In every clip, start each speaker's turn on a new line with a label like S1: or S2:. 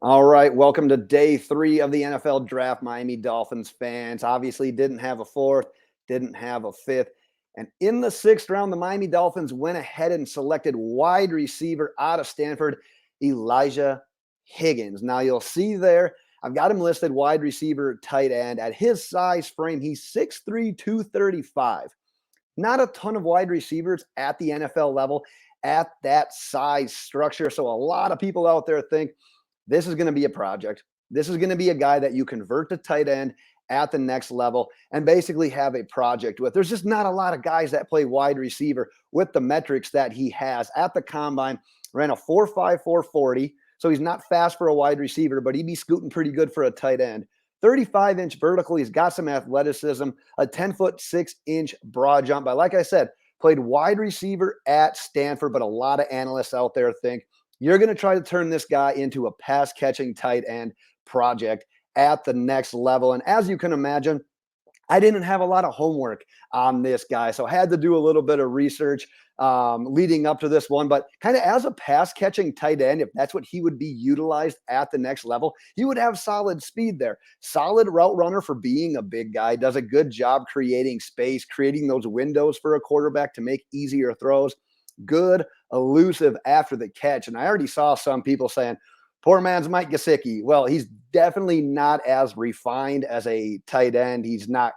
S1: All right, welcome to day 3 of the NFL draft, Miami Dolphins fans. Obviously, didn't have a fourth, didn't have a fifth. And in the 6th round, the Miami Dolphins went ahead and selected wide receiver out of Stanford, Elijah Higgins. Now, you'll see there, I've got him listed wide receiver, tight end. At his size frame, he's 6'3", 235. Not a ton of wide receivers at the NFL level at that size structure. So a lot of people out there think, this is going to be a project. This is going to be a guy that you convert to tight end at the next level and basically have a project with. There's just not a lot of guys that play wide receiver with the metrics that he has. At the combine, ran a 4.5, 4.40. So he's not fast for a wide receiver, but he'd be scooting pretty good for a tight end. 35-inch vertical. He's got some athleticism, a 10-foot, 6-inch broad jump. But like I said, played wide receiver at Stanford, but a lot of analysts out there think you're going to try to turn this guy into a pass-catching tight end project at the next level. And as you can imagine, I didn't have a lot of homework on this guy, so I had to do a little bit of research leading up to this one. But kind of as a pass-catching tight end, if that's what he would be utilized at the next level, he would have solid speed there. Solid route runner for being a big guy, does a good job creating space, creating those windows for a quarterback to make easier throws. Good, elusive after the catch. And I already saw some people saying, poor man's Mike Gesicki. Well, he's definitely not as refined as a tight end. He's not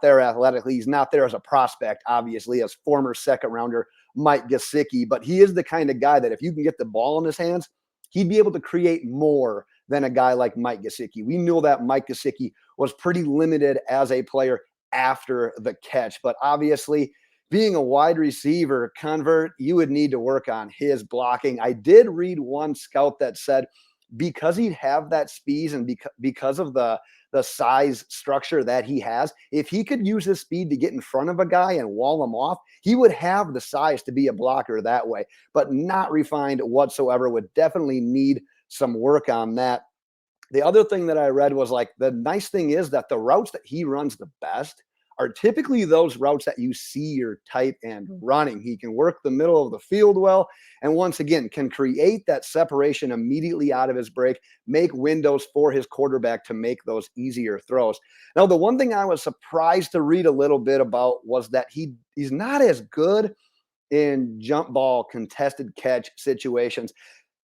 S1: there athletically. He's not there as a prospect, obviously, as former second rounder Mike Gesicki. But he is the kind of guy that if you can get the ball in his hands, he'd be able to create more than a guy like Mike Gesicki. We knew that Mike Gesicki was pretty limited as a player after the catch. But obviously, being a wide receiver convert, you would need to work on his blocking. I did read one scout that said because he'd have that speed and because of the size structure that he has, if he could use his speed to get in front of a guy and wall him off, he would have the size to be a blocker that way, but not refined whatsoever. Would definitely need some work on that. The other thing that I read was like, the nice thing is that the routes that he runs the best are typically those routes that you see your tight end running. He can work the middle of the field well, and once again, can create that separation immediately out of his break, make windows for his quarterback to make those easier throws. Now, the one thing I was surprised to read a little bit about was that he's not as good in jump ball contested catch situations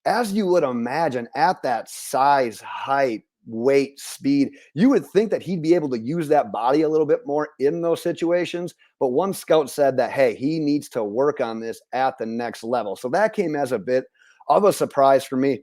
S1: as you would imagine at that size, height, weight, speed. You would think that he'd be able to use that body a little bit more in those situations. But one scout said that, hey, he needs to work on this at the next level. So that came as a bit of a surprise for me.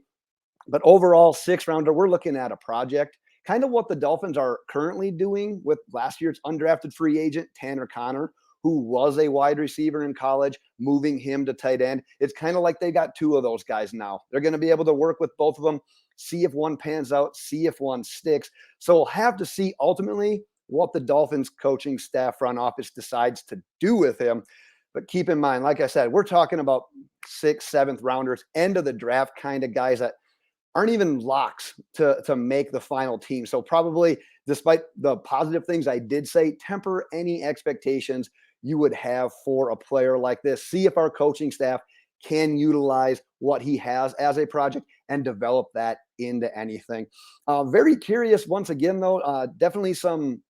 S1: But overall, 6th rounder, we're looking at a project, kind of what the Dolphins are currently doing with last year's undrafted free agent, Tanner Connor, who was a wide receiver in college, moving him to tight end. It's kind of like they got 2 of those guys now. They're going to be able to work with both of them, see if one pans out, see if one sticks. So we'll have to see ultimately what the Dolphins coaching staff, front office decides to do with him. But keep in mind, like I said, we're talking about 6th, 7th rounders, end of the draft kind of guys that aren't even locks to make the final team. So probably, despite the positive things I did say, temper any expectations you would have for a player like this. See if our coaching staff can utilize what he has as a project and develop that into anything. Very curious once again, though, definitely some,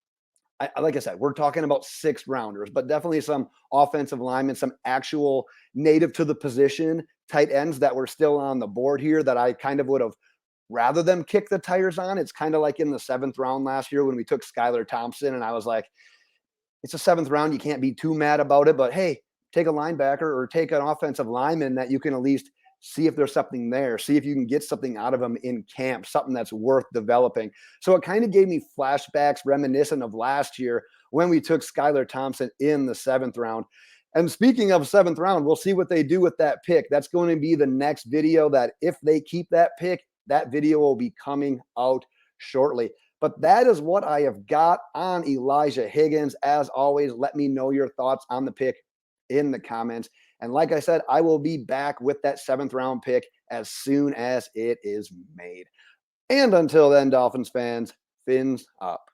S1: like I said, we're talking about 6th rounders, but definitely some offensive linemen, some actual native to the position tight ends that were still on the board here that I kind of would have rather them kick the tires on. It's kind of like in the 7th round last year when we took Skylar Thompson, and I was like, it's a 7th round. You can't be too mad about it, but hey, take a linebacker or take an offensive lineman that you can at least see if there's something there, see if you can get something out of them in camp, something that's worth developing. So it kind of gave me flashbacks reminiscent of last year when we took Skylar Thompson in the 7th round. And speaking of 7th round, we'll see what they do with that pick. That's going to be the next video that if they keep that pick, that video will be coming out shortly. But that is what I have got on Elijah Higgins. As always, let me know your thoughts on the pick in the comments. And like I said, I will be back with that 7th round pick as soon as it is made. And until then, Dolphins fans, fins up.